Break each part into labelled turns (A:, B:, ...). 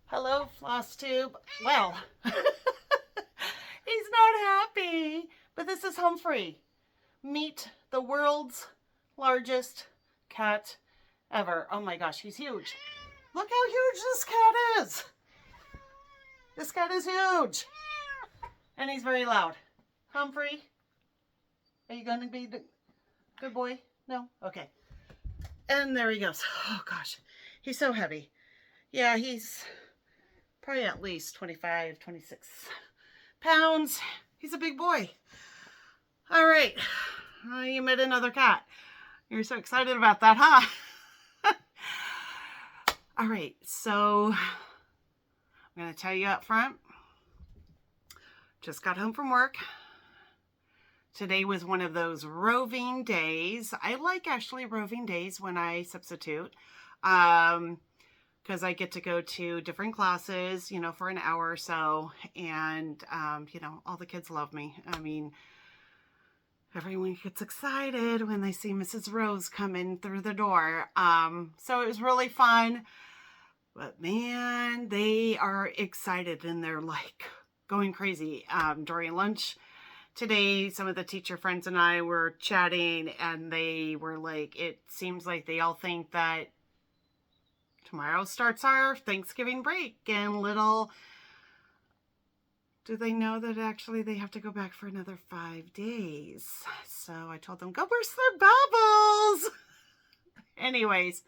A: Hello, Flossstube. Well, he's not happy, but this is Humphrey. Meet the world's largest cat ever. Oh my gosh, he's huge. Look how huge this cat is. This cat is huge. And he's very loud. Humphrey, are you going to be the good boy? No? Okay. And there he goes. Oh gosh, he's so heavy. Yeah, he's probably at least 25, 26 pounds. He's a big boy. All right. You met another cat. You're so excited about that, huh? All right. So I'm going to tell you up front. Just got home from work. Today was one of those roving days. I like actually roving days when I substitute. Because I get to go to different classes, you know, for an hour or so. And, you know, all the kids love me. I mean, everyone gets excited when they see Mrs. Rose come in through the door. So it was really fun. But man, they are excited and they're like going crazy. During lunch today, some of the teacher friends and I were chatting and they were like, it seems like they all think that tomorrow starts our Thanksgiving break, and little do they know that actually they have to go back for another 5 days. So I told them, go burst their bubbles. Anyways,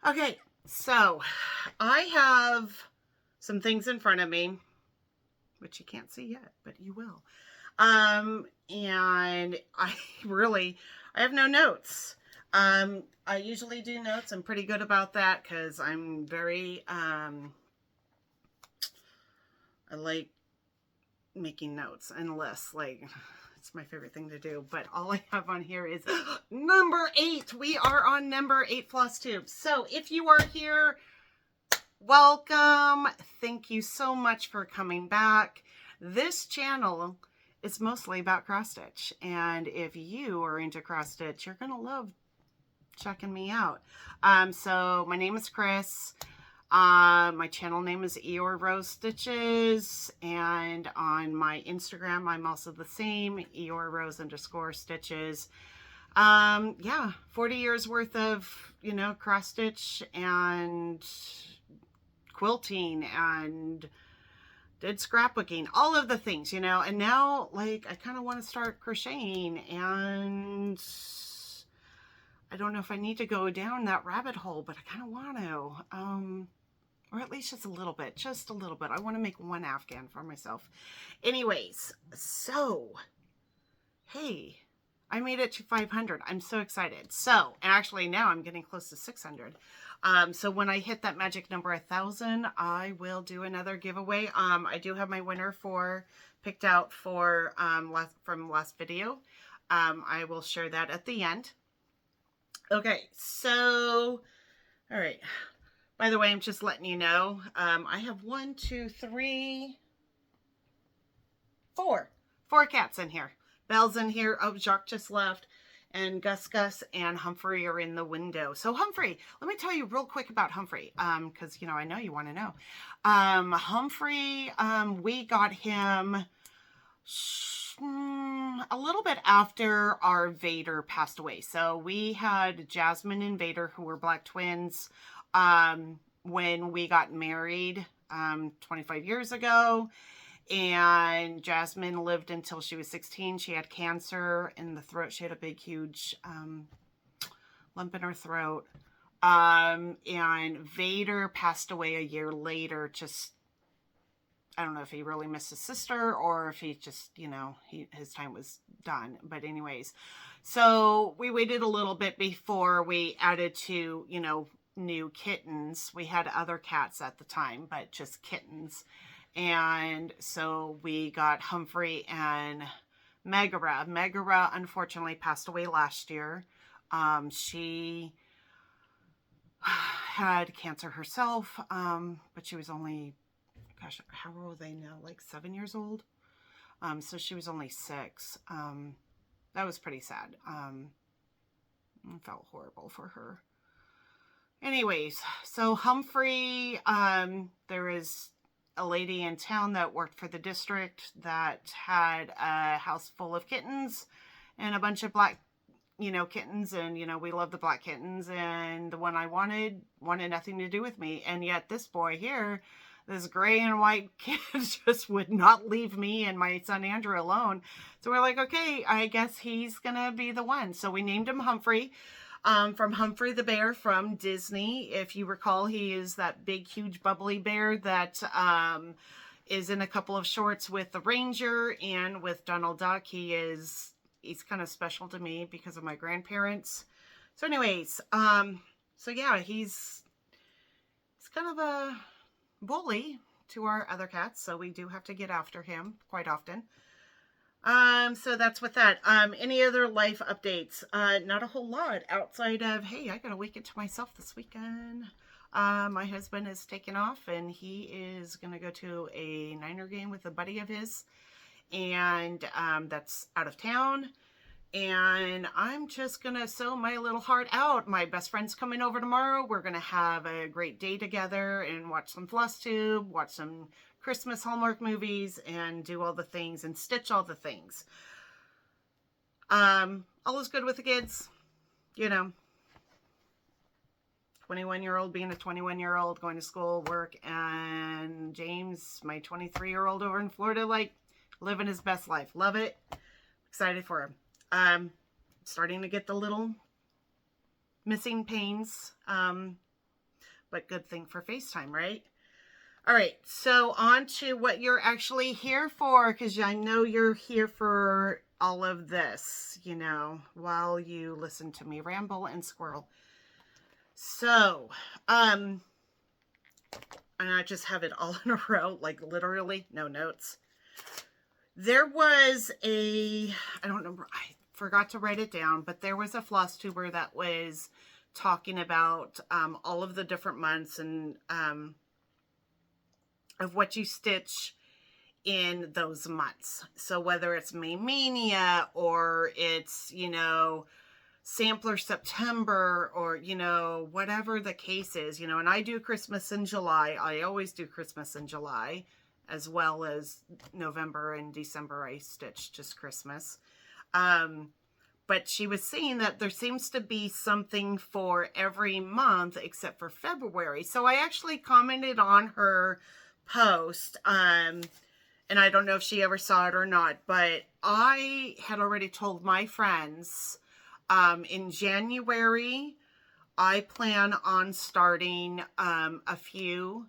A: okay, so I have some things in front of me, which you can't see yet, but you will. And I have no notes. I usually do notes. I'm pretty good about that because I'm very, I like making notes and lists. Like, it's my favorite thing to do. But all I have on here is number 8. We are on number 8 Flosstubes. So if you are here, welcome. Thank you so much for coming back. This channel is mostly about cross stitch. And if you are into cross stitch, you're going to love checking me out. So my name is Chris. My channel name is Eeyore Rose Stitches, and on my Instagram I'm also the same, Eeyore Rose _ stitches. Yeah, 40 years worth of, you know, cross stitch and quilting and did scrapbooking, all of the things, you know. And now, like, I kind of want to start crocheting, and I don't know if I need to go down that rabbit hole, but I kind of want to, or at least just a little bit. I want to make one Afghan for myself. Anyways, so, hey, I made it to 500. I'm so excited. So, and actually now I'm getting close to 600. So when I hit that magic number 1,000, I will do another giveaway. I do have my winner picked out for, from last video. I will share that at the end. Okay, so, all right. By the way, I'm just letting you know, I have 1, 2, 3, 4 cats in here. Belle's in here. Oh, Jacques just left. And Gus and Humphrey are in the window. So Humphrey, let me tell you real quick about Humphrey, because, you know, I know you want to know. Humphrey, we got him a little bit after our Vader passed away. So we had Jasmine and Vader, who were black twins, when we got married 25 years ago. And Jasmine lived until she was 16. She had cancer in the throat. She had a big, huge lump in her throat. And Vader passed away a year later. Just, I don't know if he really missed his sister or if he just, you know, his time was done. But anyways, so we waited a little bit before we added to, you know, new kittens. We had other cats at the time, but just kittens. And so we got Humphrey and Megara. Megara unfortunately passed away last year. She had cancer herself, but she was only, gosh, how old are they now? Like 7 years old. So she was only 6. That was pretty sad. I felt horrible for her. Anyways, so Humphrey, there is a lady in town that worked for the district that had a house full of kittens and a bunch of black, kittens. And, we love the black kittens. And the one I wanted nothing to do with me. And yet this boy here, this gray and white kid, just would not leave me and my son Andrew alone. So we're like, okay, I guess he's going to be the one. So we named him Humphrey. From Humphrey the Bear from Disney. If you recall, he is that big, huge, bubbly bear that is in a couple of shorts with the Ranger and with Donald Duck. He's kind of special to me because of my grandparents. So anyways, so yeah, he's kind of a bully to our other cats, so we do have to get after him quite often. So that's with that. Any other life updates? Not a whole lot outside of, hey, I got a weekend to myself this weekend. My husband is taking off and he is going to go to a Niner game with a buddy of his. And, that's out of town. And I'm just going to sew my little heart out. My best friend's coming over tomorrow. We're going to have a great day together and watch some Flossstube, watch some Christmas Hallmark movies, and do all the things and stitch all the things. All is good with the kids, 21-year-old being a 21-year-old, going to school, work, and James, my 23-year-old over in Florida, like living his best life. Love it. Excited for him. Starting to get the little missing pains, but good thing for FaceTime, right? All right, so on to what you're actually here for, because I know you're here for all of this, while you listen to me ramble and squirrel. So, and I just have it all in a row, like literally, no notes. There was I don't know, I forgot to write it down, but there was a Flosstuber that was talking about all of the different months and of what you stitch in those months. So whether it's May Mania or it's, Sampler September or, whatever the case is, and I do Christmas in July. I always do Christmas in July, as well as November and December I stitch just Christmas. But she was saying that there seems to be something for every month except for February. So I actually commented on her post, and I don't know if she ever saw it or not, but I had already told my friends in January I plan on starting a few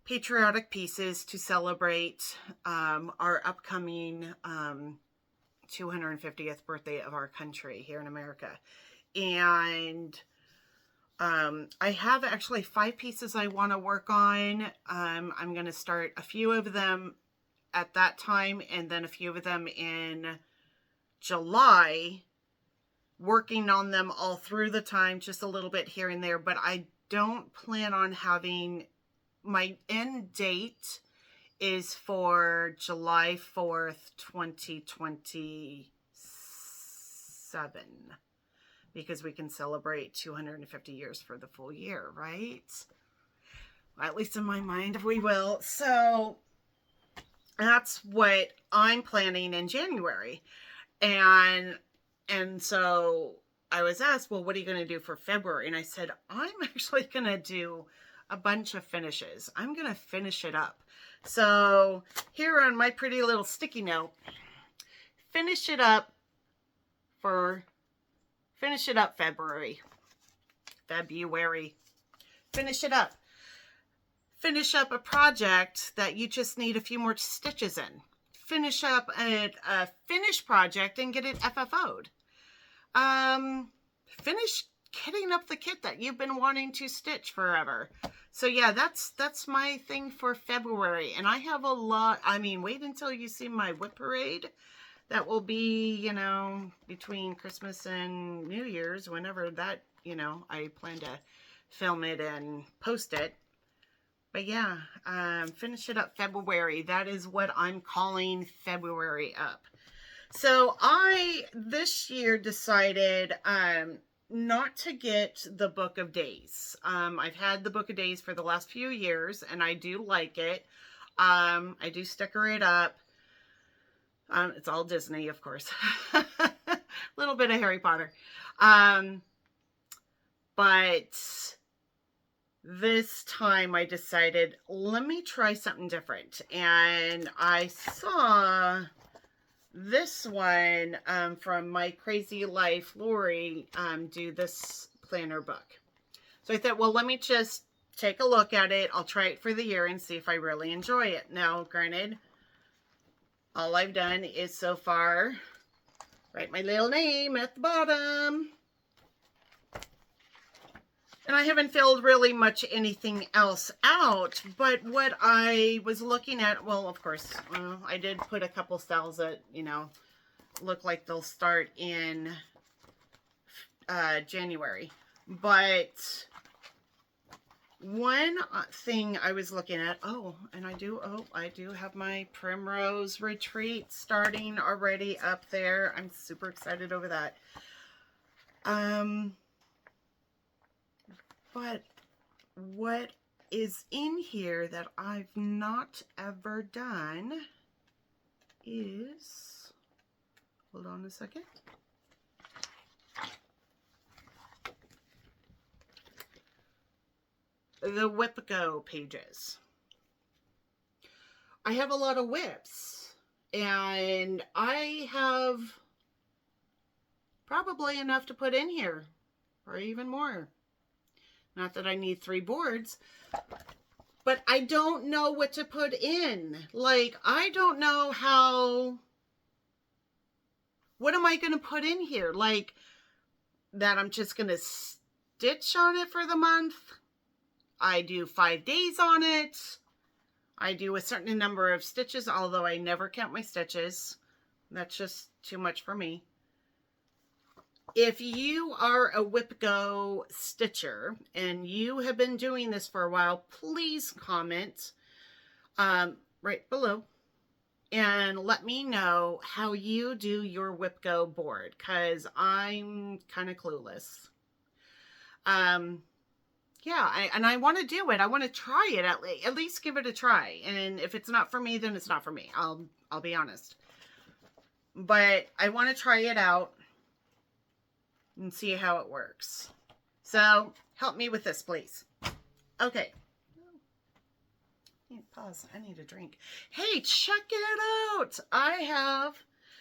A: patriotic pieces to celebrate our upcoming 250th birthday of our country here in America. And I have actually 5 pieces I want to work on. I'm going to start a few of them at that time and then a few of them in July, working on them all through the time, just a little bit here and there. But I don't plan on having, my end date is for July 4th, 2027. Because we can celebrate 250 years for the full year, right? Well, at least in my mind, we will. So that's what I'm planning in January. And so I was asked, well, what are you going to do for February? And I said, I'm actually going to do a bunch of finishes. I'm going to finish it up. So here on my pretty little sticky note, finish it up February. Finish it up. Finish up a project that you just need a few more stitches in. Finish up a finished project and get it FFO'd. Finish kitting up the kit that you've been wanting to stitch forever. So yeah, that's my thing for February. And I have a lot. I mean, wait until you see my whip parade. That will be, between Christmas and New Year's, whenever that, I plan to film it and post it. But yeah, finish it up February. That is what I'm calling February up. So I, this year, decided, not to get the Book of Days. I've had the Book of Days for the last few years, and I do like it. I do sticker it up. It's all Disney, of course. A little bit of Harry Potter. But this time I decided, let me try something different. And I saw this one from My Crazy Life, Lori, do this planner book. So I thought, well, let me just take a look at it. I'll try it for the year and see if I really enjoy it. Now, granted, all I've done is so far write my little name at the bottom. And I haven't filled really much anything else out, but what I was looking at, well, of course, I did put a couple cells that, you know, look like they'll start in January. But one thing I was looking at, I do have my Primrose Retreat starting already up there. I'm super excited over that. But what is in here that I've not ever done is, hold on a second. The Whip Go pages. I have a lot of whips, and I have probably enough to put in here, or even more. Not that I need 3 boards, but I don't know what to put in. Like, I don't know what am I going to put in here? Like, that I'm just going to stitch on it for the month. I do 5 days on it. I do a certain number of stitches, although I never count my stitches. That's just too much for me. If you are a Whip Go stitcher and you have been doing this for a while, please comment right below and let me know how you do your Whip Go board, because I'm kind of clueless. Yeah, and I want to do it. I want to try it, at least give it a try. And if it's not for me, then it's not for me. I'll be honest. But I want to try it out and see how it works. So help me with this, please. Okay. Pause. I need a drink. Hey, check it out. I have,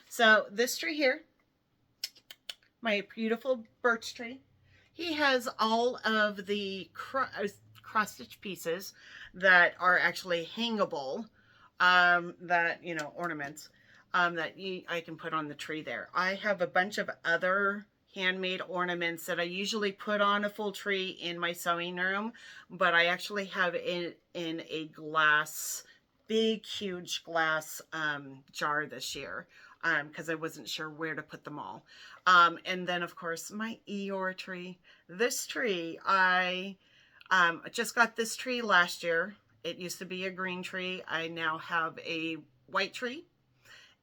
A: so this tree here, my beautiful birch tree. He has all of the cross-stitch pieces that are actually hangable, that, you know, ornaments, that I can put on the tree there. I have a bunch of other handmade ornaments that I usually put on a full tree in my sewing room, but I actually have it in a glass, big, huge glass jar this year, because I wasn't sure where to put them all. And then, of course, my Eeyore tree. This tree, I just got this tree last year. It used to be a green tree. I now have a white tree,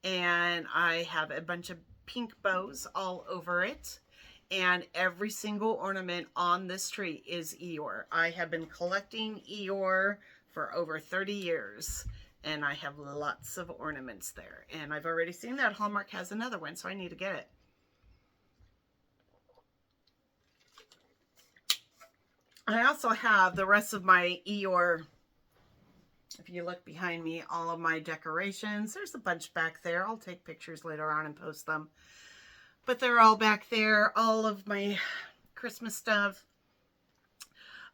A: and I have a bunch of pink bows all over it. And every single ornament on this tree is Eeyore. I have been collecting Eeyore for over 30 years. And I have lots of ornaments there. And I've already seen that Hallmark has another one, so I need to get it. I also have the rest of my Eeyore. If you look behind me, all of my decorations. There's a bunch back there. I'll take pictures later on and post them. But they're all back there. All of my Christmas stuff.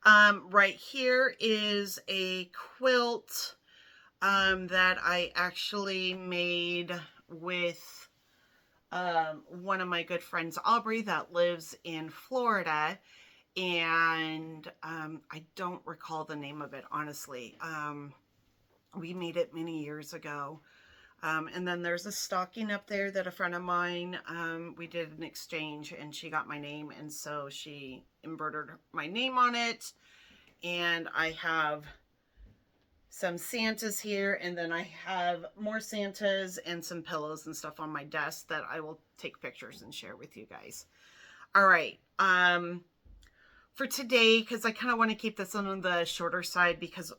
A: Right here is a quilt that I actually made with one of my good friends, Aubrey, that lives in Florida. And I don't recall the name of it, honestly. We made it many years ago. And then there's a stocking up there that a friend of mine, we did an exchange, and she got my name, and so she embroidered my name on it. And I have some Santas here, and then I have more Santas and some pillows and stuff on my desk that I will take pictures and share with you guys. All right. For today, because I kind of want to keep this on the shorter side because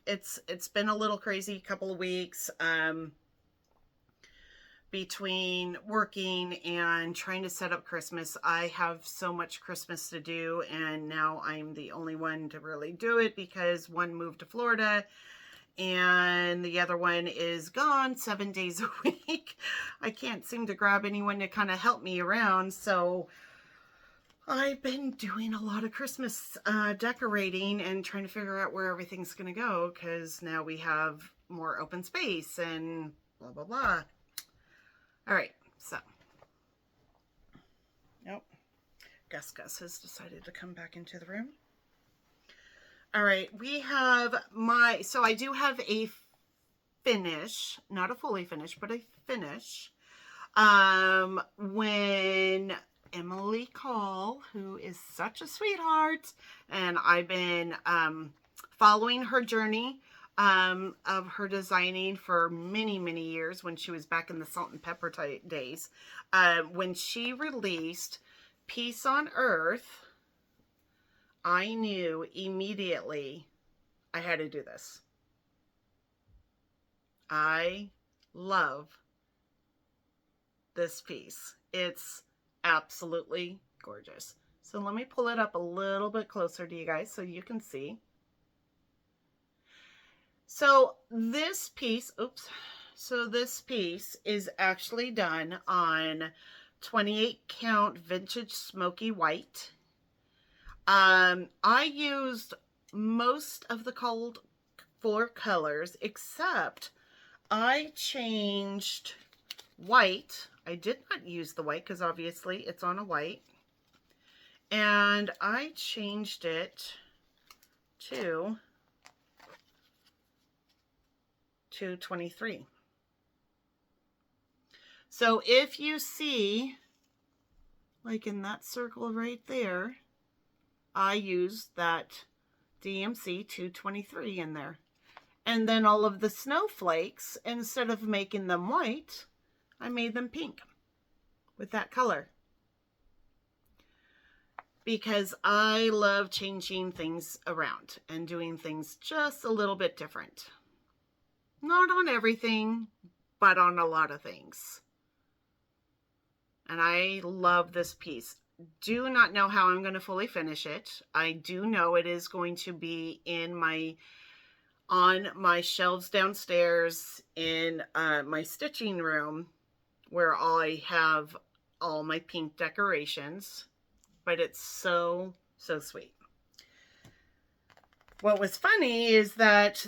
A: it's been a little crazy couple of weeks between working and trying to set up Christmas. I have so much Christmas to do, and now I'm the only one to really do it because one moved to Florida and the other one is gone 7 days a week. I can't seem to grab anyone to kind of help me around, so I've been doing a lot of Christmas decorating and trying to figure out where everything's going to go because now we have more open space and blah, blah, blah. All right, so. Nope. Gus has decided to come back into the room. All right, we have so I do have a finish, not a fully finished, but a finish. When Emily Call, who is such a sweetheart, and I've been following her journey of her designing for many, many years when she was back in the salt and pepper days. When she released Peace on Earth, I knew immediately I had to do this. I love this piece. It's absolutely gorgeous. So let me pull it up a little bit closer to you guys so you can see. So this piece, this piece is actually done on 28 count vintage smoky white. I used most of the cold 4 colors, except I changed white. I did not use the white because obviously it's on a white. And I changed it to 223. So if you see, like in that circle right there, I used that DMC 223 in there. And then all of the snowflakes, instead of making them white, I made them pink with that color. Because I love changing things around and doing things just a little bit different. Not on everything, but on a lot of things. And I love this piece. Do not know how I'm going to fully finish it. I do know it is going to be on my shelves downstairs in my stitching room, where I have all my pink decorations. But it's so, so sweet. What was funny is that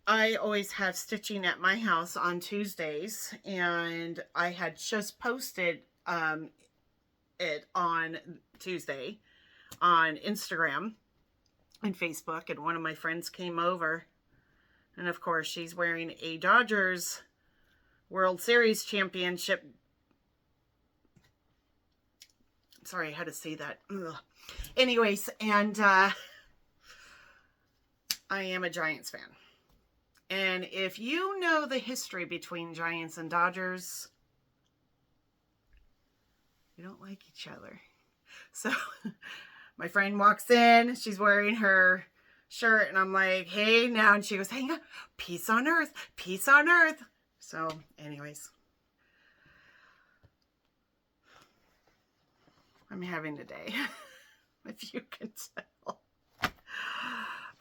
A: I always have stitching at my house on Tuesdays, and I had just posted it on Tuesday on Instagram and Facebook, and one of my friends came over, and of course she's wearing a Dodgers World Series championship. Sorry, I had to say that. Ugh. Anyways, and I am a Giants fan. And if you know the history between Giants and Dodgers, we don't like each other. So my friend walks in, she's wearing her shirt, and I'm like, hey, now. And she goes, hang on, peace on earth, peace on earth. So anyways, I'm having a day, if you can tell.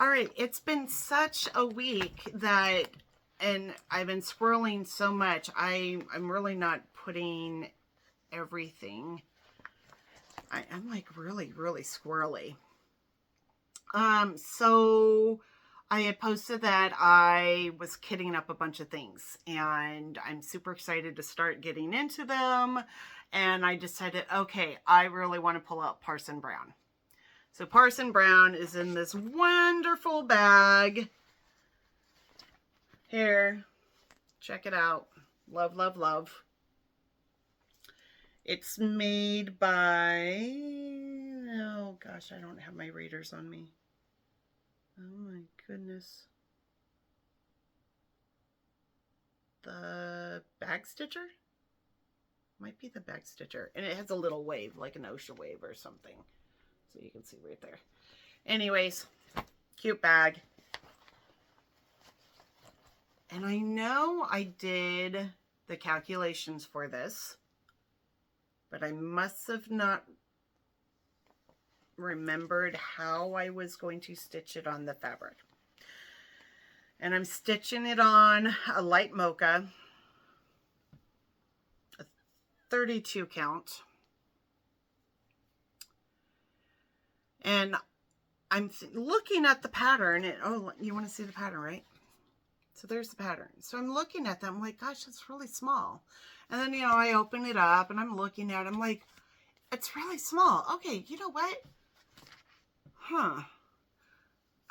A: All right, it's been such a week that, and I've been swirling so much, I'm really not putting everything. I'm like really, really squirrely. So I had posted that I was kitting up a bunch of things, and I'm super excited to start getting into them. And I decided, okay, I really want to pull out Parson Brown. So Parson Brown is in this wonderful bag. Here, check it out. Love, love, love. It's made by, oh gosh, I don't have my readers on me. Oh my goodness. The Bag Stitcher? Might be the back stitcher. And it has a little wave, like an ocean wave or something. So you can see right there. Anyways, cute bag. And I know I did the calculations for this, but I must have not remembered how I was going to stitch it on the fabric. And I'm stitching it on a light mocha, a 32 count. And I'm looking at the pattern, and oh, you want to see the pattern, right? So there's the pattern. So I'm looking at them, I'm like, gosh, it's really small. And then, you know, I open it up and I'm looking at it, I'm like, it's really small. Okay, you know what? I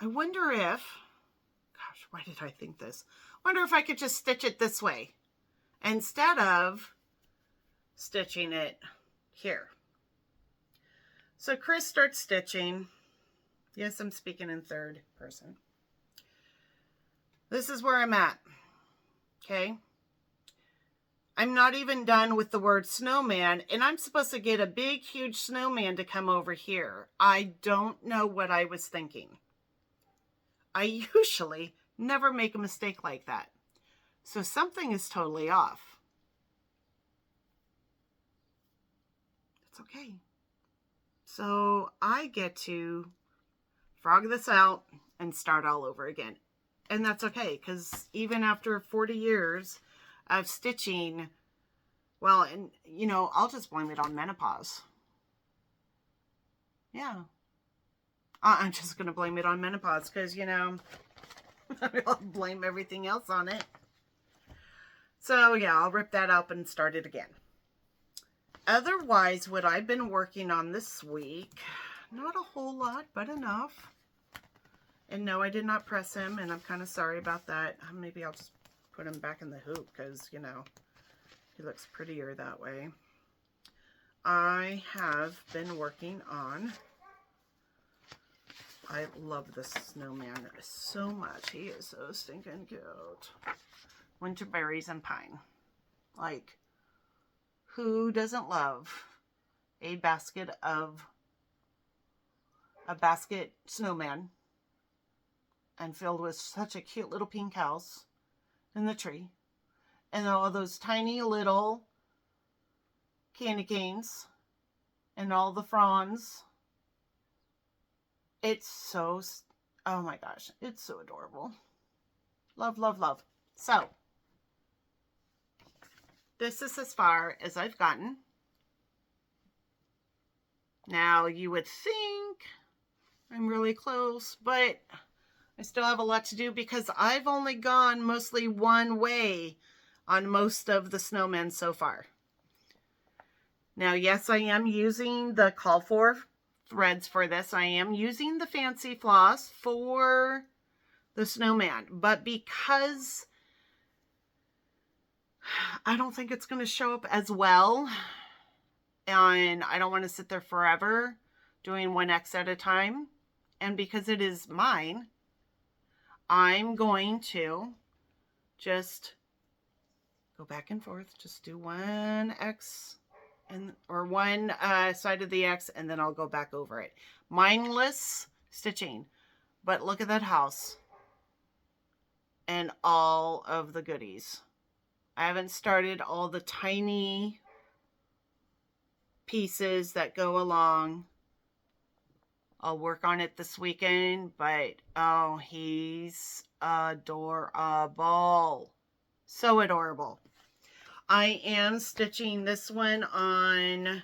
A: wonder if, gosh, why did I think this? Wonder if I could just stitch it this way instead of stitching it here. So Chris starts stitching. Yes, I'm speaking in third person. This is where I'm at. Okay. I'm not even done with the word snowman, and I'm supposed to get a big, huge snowman to come over here. I don't know what I was thinking. I usually never make a mistake like that. So something is totally off. It's okay. So I get to frog this out and start all over again. And that's okay, because even after 40 years of stitching, well, and you know, I'll just blame it on menopause. Yeah. I'm just going to blame it on menopause because, you know, I'll blame everything else on it. So yeah, I'll rip that up and start it again. Otherwise, what I've been working on this week, not a whole lot, but enough. And no, I did not press him, and I'm kind of sorry about that. Maybe I'll just put him back in the hoop because, you know, he looks prettier that way. I have been working on, I love this snowman so much. He is so stinking cute. Winter berries and pine. Like, who doesn't love a basket snowman? And filled with such a cute little pink house in the tree. And all those tiny little candy canes. And all the fronds. It's so, oh my gosh, it's so adorable. Love, love, love. So, this is as far as I've gotten. Now, you would think I'm really close, but I still have a lot to do because I've only gone mostly one way on most of the snowmen so far. Now, yes, I am using the call for threads for this. I am using the fancy floss for the snowman, but because I don't think it's going to show up as well, and I don't want to sit there forever doing 1X at a time, and because it is mine, I'm going to just go back and forth, just do 1X or one side of the X, and then I'll go back over it. Mindless stitching, but look at that house and all of the goodies. I haven't started all the tiny pieces that go along. I'll work on it this weekend, but oh, he's adorable. So adorable. I am stitching this one on,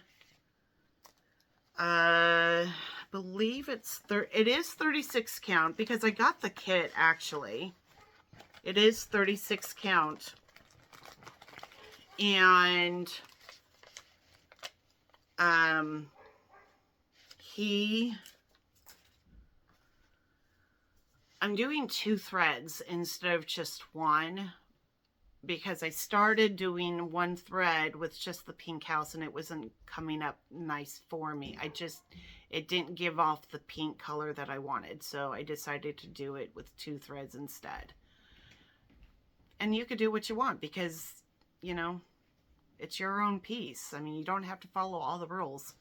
A: I believe it is 36 count because I got the kit actually. It is 36 count. And I'm doing 2 threads instead of just one because I started doing 1 thread with just the pink house and it wasn't coming up nice for me. It didn't give off the pink color that I wanted, so I decided to do it with 2 threads instead. And you could do what you want because, you know, It's your own piece. I mean, you don't have to follow all the rules.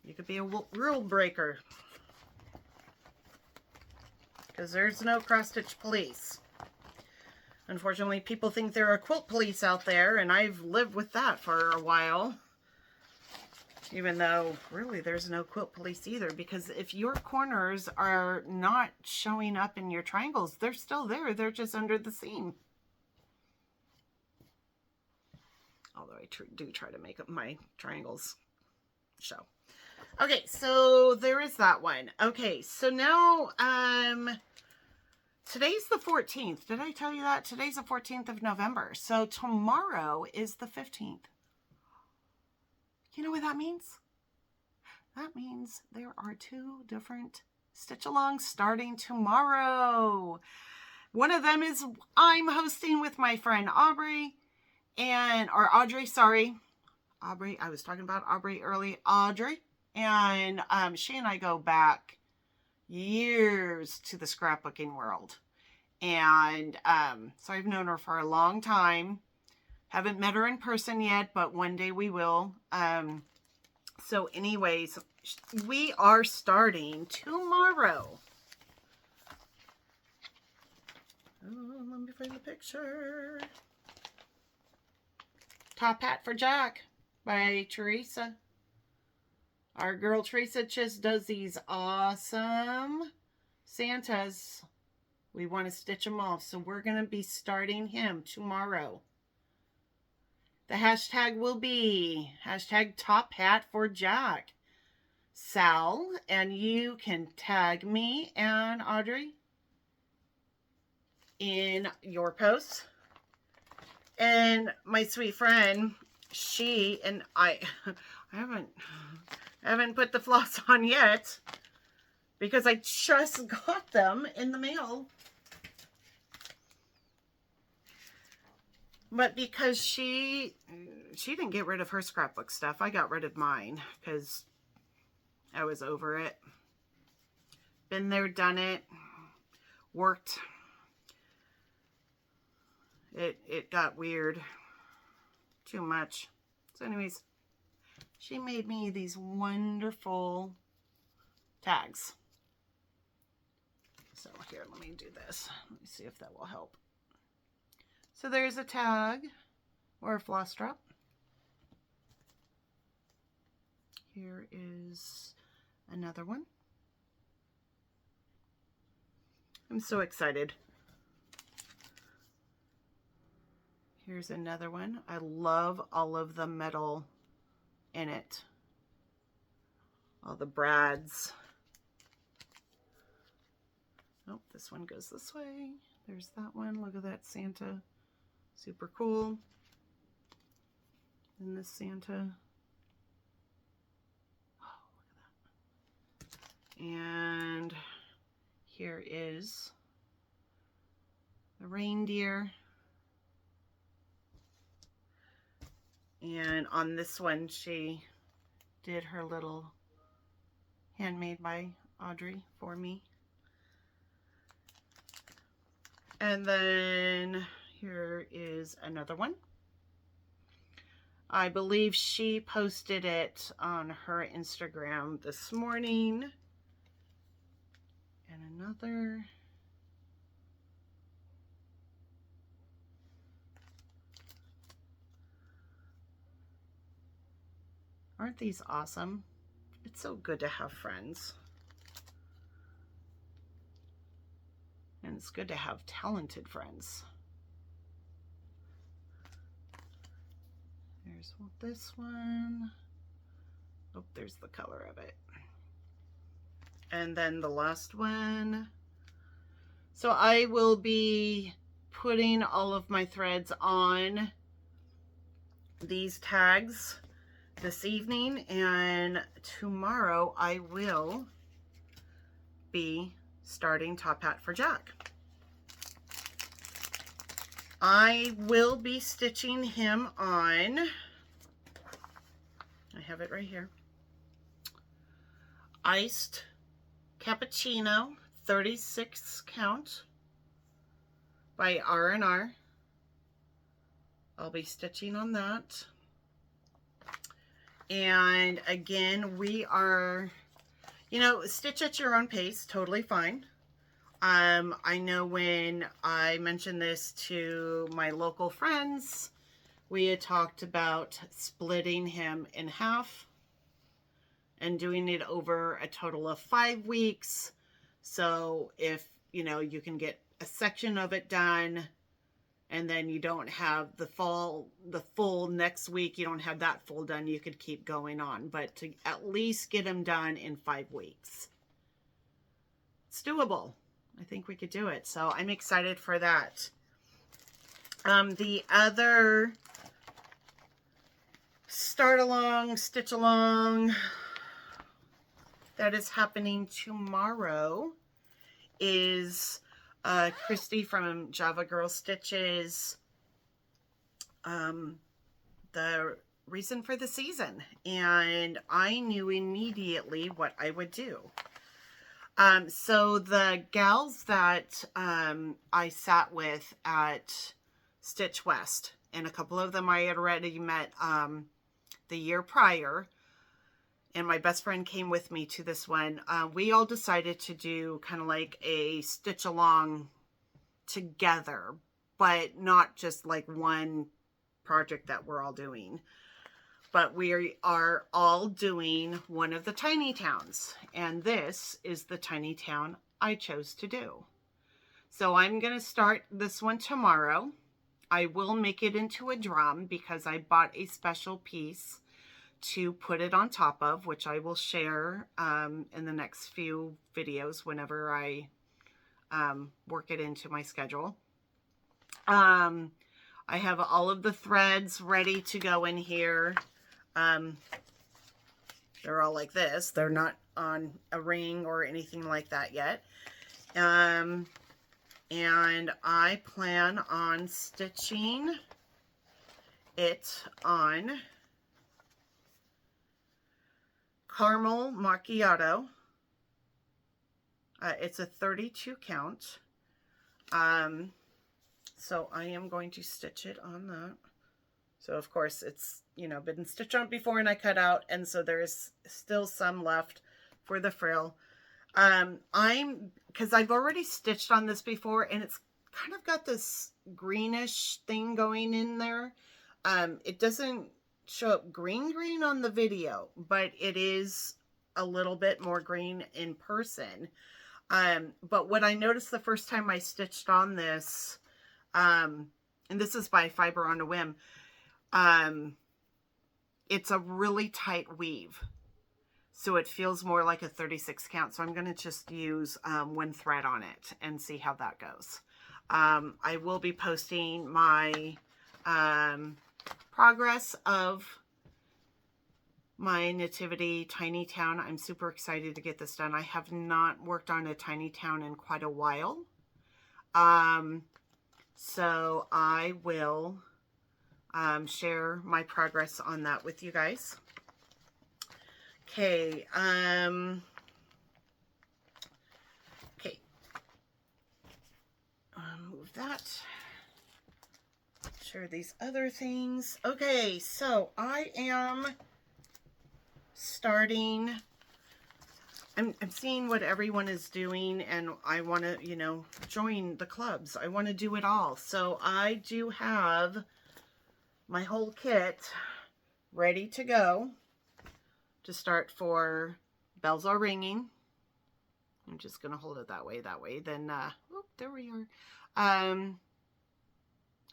A: You could be a rule breaker. Because there's no cross-stitch police. Unfortunately, people think there are quilt police out there, and I've lived with that for a while. Even though, really, there's no quilt police either, because if your corners are not showing up in your triangles, they're still there. They're just under the seam. Although I do try to make up my triangles show. Okay, so there is that one. Okay, so now, today's the 14th. Did I tell you that? Today's the 14th of November. So tomorrow is the 15th. You know what that means? That means there are 2 different stitch-alongs starting tomorrow. One of them is I'm hosting with my friend Audrey, sorry. Aubrey, I was talking about Aubrey early. Audrey. And she and I go back years to the scrapbooking world. And so I've known her for a long time. Haven't met her in person yet, but one day we will. So anyways, we are starting tomorrow. Oh, let me find the picture. Top Hat for Jack by Teresa. Our girl Teresa just does these awesome Santas. We want to stitch them off, so we're going to be starting him tomorrow. The hashtag will be hashtag Top Hat for Jack. Sal, and you can tag me and Audrey in your posts. And my sweet friend, she and I haven't put the floss on yet because I just got them in the mail. But because she didn't get rid of her scrapbook stuff, I got rid of mine because I was over it. Been there, done it, worked. It got weird. Too much. So anyways, she made me these wonderful tags. So here, let me do this. Let me see if that will help. So there's a tag or a floss drop. Here is another one. I'm so excited. Here's another one. I love all of the metal in it. All the brads. Oh, this one goes this way. There's that one. Look at that Santa. Super cool. And this Santa. Oh, look at that. And here is the reindeer. And on this one, she did her little handmade by Audrey for me. And then here is another one. I believe she posted it on her Instagram this morning. And another. Aren't these awesome? It's so good to have friends. And it's good to have talented friends. There's this one. Oh, there's the color of it. And then the last one. So I will be putting all of my threads on these tags this evening, and tomorrow I will be starting Top Hat for Jack. I will be stitching him on, I have it right here, Iced Cappuccino 36 count by R&R. I'll be stitching on that. And again, we are, you know, stitch at your own pace, totally fine. I know when I mentioned this to my local friends, we had talked about splitting him in half and doing it over a total of 5 weeks. So if, you know, you can get a section of it done and then you don't have the full next week, you don't have that full done, you could keep going on. But to at least get them done in 5 weeks. It's doable. I think we could do it. So I'm excited for that. The other start along, stitch along that is happening tomorrow is Christy from Java Girl Stitches, the reason for the season. And I knew immediately what I would do. So the gals that I sat with at Stitch West, and a couple of them I had already met the year prior, and my best friend came with me to this one. We all decided to do kind of like a stitch along together, but not just like one project that we're all doing. But we are all doing one of the tiny towns, and this is the tiny town I chose to do. So I'm going to start this one tomorrow. I will make it into a drum because I bought a special piece to put it on top of, which I will share in the next few videos whenever I work it into my schedule. I have all of the threads ready to go in here. They're all like this. They're not on a ring or anything like that yet. And I plan on stitching it on Caramel Macchiato. It's a 32 count. So I am going to stitch it on that. So of course it's, you know, been stitched on before and I cut out, and so there's still some left for the frill. Because I've already stitched on this before and it's kind of got this greenish thing going in there. It doesn't show up green on the video, but it is a little bit more green in person. But what I noticed the first time I stitched on this, and this is by Fiber on a Whim, it's a really tight weave, so it feels more like a 36 count. So I'm going to just use one thread on it and see how that goes. I will be posting my progress of my Nativity Tiny Town. I'm super excited to get this done. I have not worked on a tiny town in quite a while. So I will share my progress on that with you guys. Okay. Okay. Move that. Share these other things. Okay, so I am starting. I'm seeing what everyone is doing, and I want to, you know, join the clubs. I want to do it all. So I do have my whole kit ready to go to start for Bells Are Ringing. I'm just going to hold it that way. Then, oh, there we are.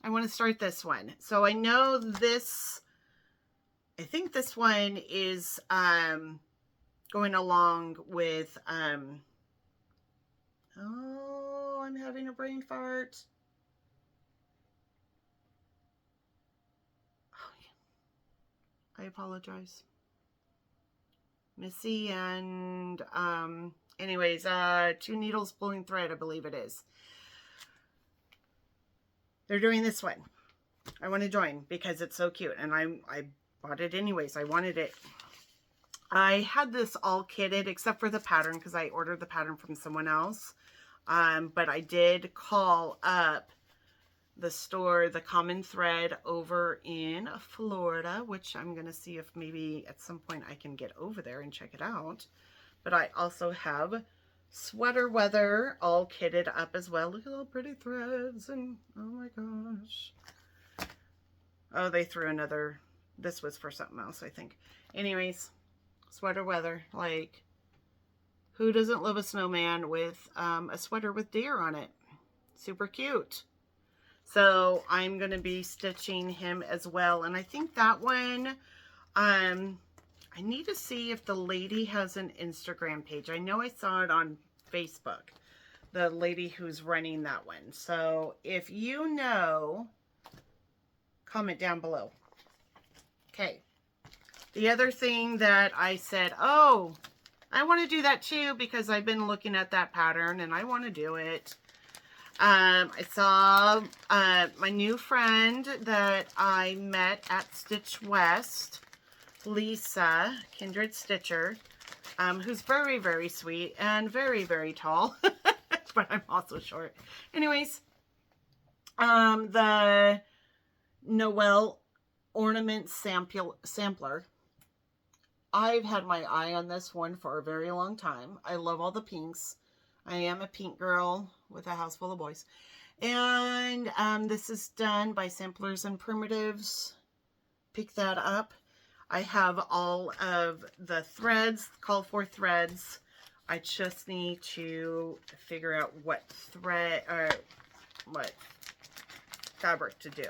A: I want to start this one. So I know this, I think this one is going along with, oh, I'm having a brain fart. Oh, yeah. I apologize. Missy and, anyways, 2 needles pulling thread, I believe it is. They're doing this one. I want to join because it's so cute, and I bought it anyways. I wanted it. I had this all kitted except for the pattern because I ordered the pattern from someone else. But I did call up the store, the Common Thread over in Florida, which I'm going to see if maybe at some point I can get over there and check it out. But I also have Sweater Weather all kitted up as well. Look at all pretty threads, and oh my gosh. Oh, they threw another, this was for something else, I think. Anyways, Sweater Weather, like, who doesn't love a snowman with a sweater with deer on it? Super cute. So I'm going to be stitching him as well. And I think that one, I need to see if the lady has an Instagram page. I know I saw it on Facebook, the lady who's running that one. So if you know, comment down below. Okay. The other thing that I said, oh, I want to do that too because I've been looking at that pattern and I want to do it. I saw my new friend that I met at Stitch West, Lisa, Kindred Stitcher, who's very, very sweet and very, very tall, but I'm also short. Anyways, the Noel ornament sampler. I've had my eye on this one for a very long time. I love all the pinks. I am a pink girl with a house full of boys. And this is done by Samplers and Primitives. Pick that up. I have all of the threads, call for threads. I just need to figure out what thread or what fabric to do.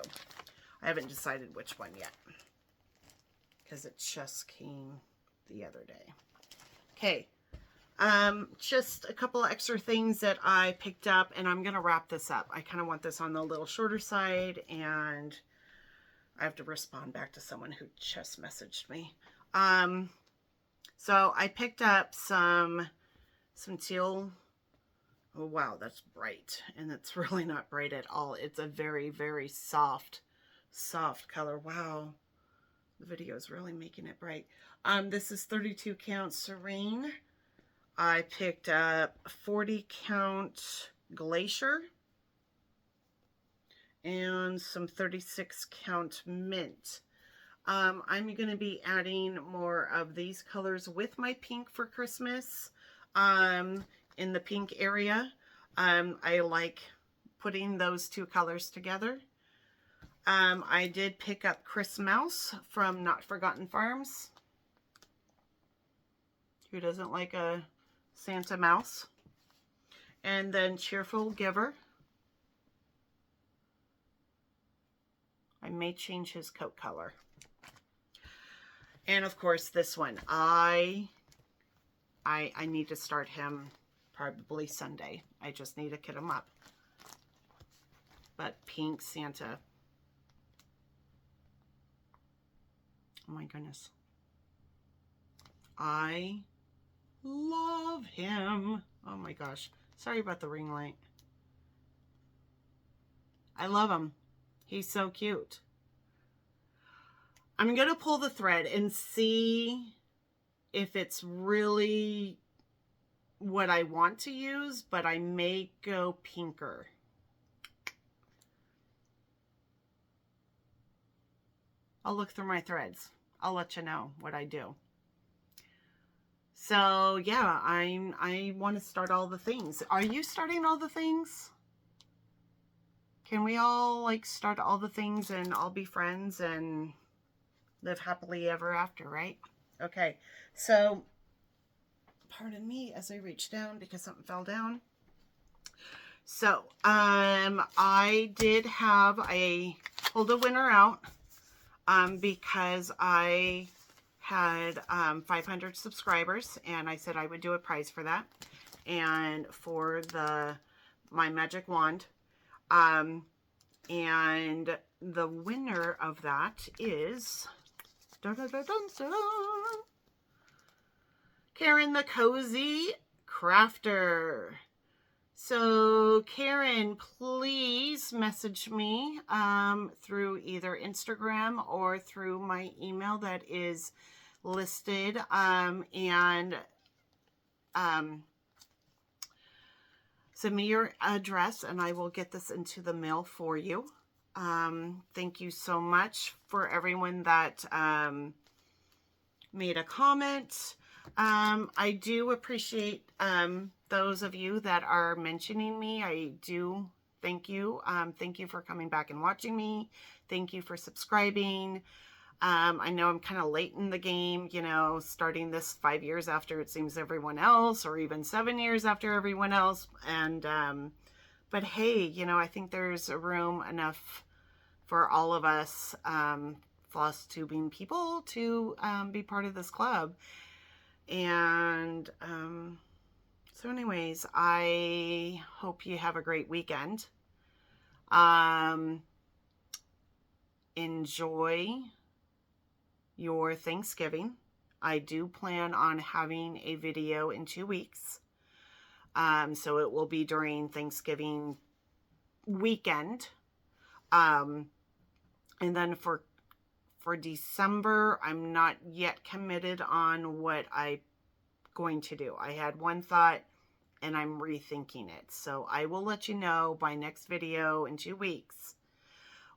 A: I haven't decided which one yet because it just came the other day. Okay. Just a couple extra things that I picked up, and I'm going to wrap this up. I kind of want this on the little shorter side, and I have to respond back to someone who just messaged me. So I picked up some teal. Oh, wow, that's bright, and it's really not bright at all. It's a very, very soft color. Wow. The video is really making it bright. This is 32 count Serene. I picked up 40 count Glacier and some 36 count Mint. I'm going to be adding more of these colors with my pink for Christmas in the pink area. I like putting those two colors together. I did pick up Chris Mouse from Not Forgotten Farms. Who doesn't like a Santa mouse? And then Cheerful Giver. I may change his coat color. And of course this one. I need to start him probably Sunday. I just need to kit him up. But pink Santa. Oh my goodness. I love him. Oh my gosh. Sorry about the ring light. I love him. He's so cute. I'm going to pull the thread and see if it's really what I want to use, but I may go pinker. I'll look through my threads. I'll let you know what I do. So yeah, I want to start all the things. Are you starting all the things? Can we all like start all the things and all be friends and live happily ever after, right? Okay, so pardon me as I reach down because something fell down. So I did have pulled a winner out because I had 500 subscribers, and I said I would do a prize for that and for my magic wand. And the winner of that is Karen the Cozy Crafter. So Karen, please message me through either Instagram or through my email that is listed. send me your address and I will get this into the mail for you. Thank you so much for everyone that made a comment. I do appreciate those of you that are mentioning me. I do thank you. Thank you for coming back and watching me. Thank you for subscribing. I know I'm kind of late in the game, you know, starting this 5 years after it seems everyone else, or even 7 years after everyone else. And, but hey, you know, I think there's a room enough for all of us, floss tubing people to, be part of this club. And, so anyways, I hope you have a great weekend. Enjoy your Thanksgiving. I do plan on having a video in 2 weeks. So it will be during Thanksgiving weekend. And then for December, I'm not yet committed on what I'm going to do. I had one thought and I'm rethinking it. So I will let you know by next video in 2 weeks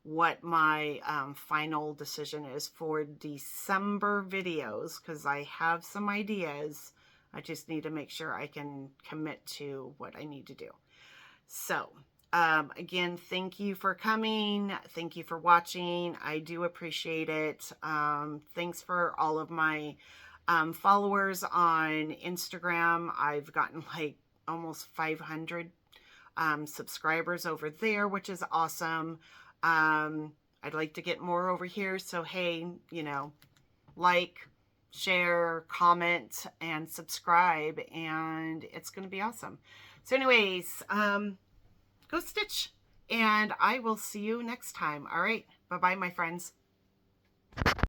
A: what my final decision is for December videos, because I have some ideas. I just need to make sure I can commit to what I need to do. So again, thank you for coming. Thank you for watching. I do appreciate it. Thanks for all of my followers on Instagram. I've gotten like almost 500 subscribers over there, which is awesome. I'd like to get more over here. So, hey, you know, like, share, comment, and subscribe, and it's going to be awesome. So anyways, go stitch, and I will see you next time. All right. Bye-bye, my friends.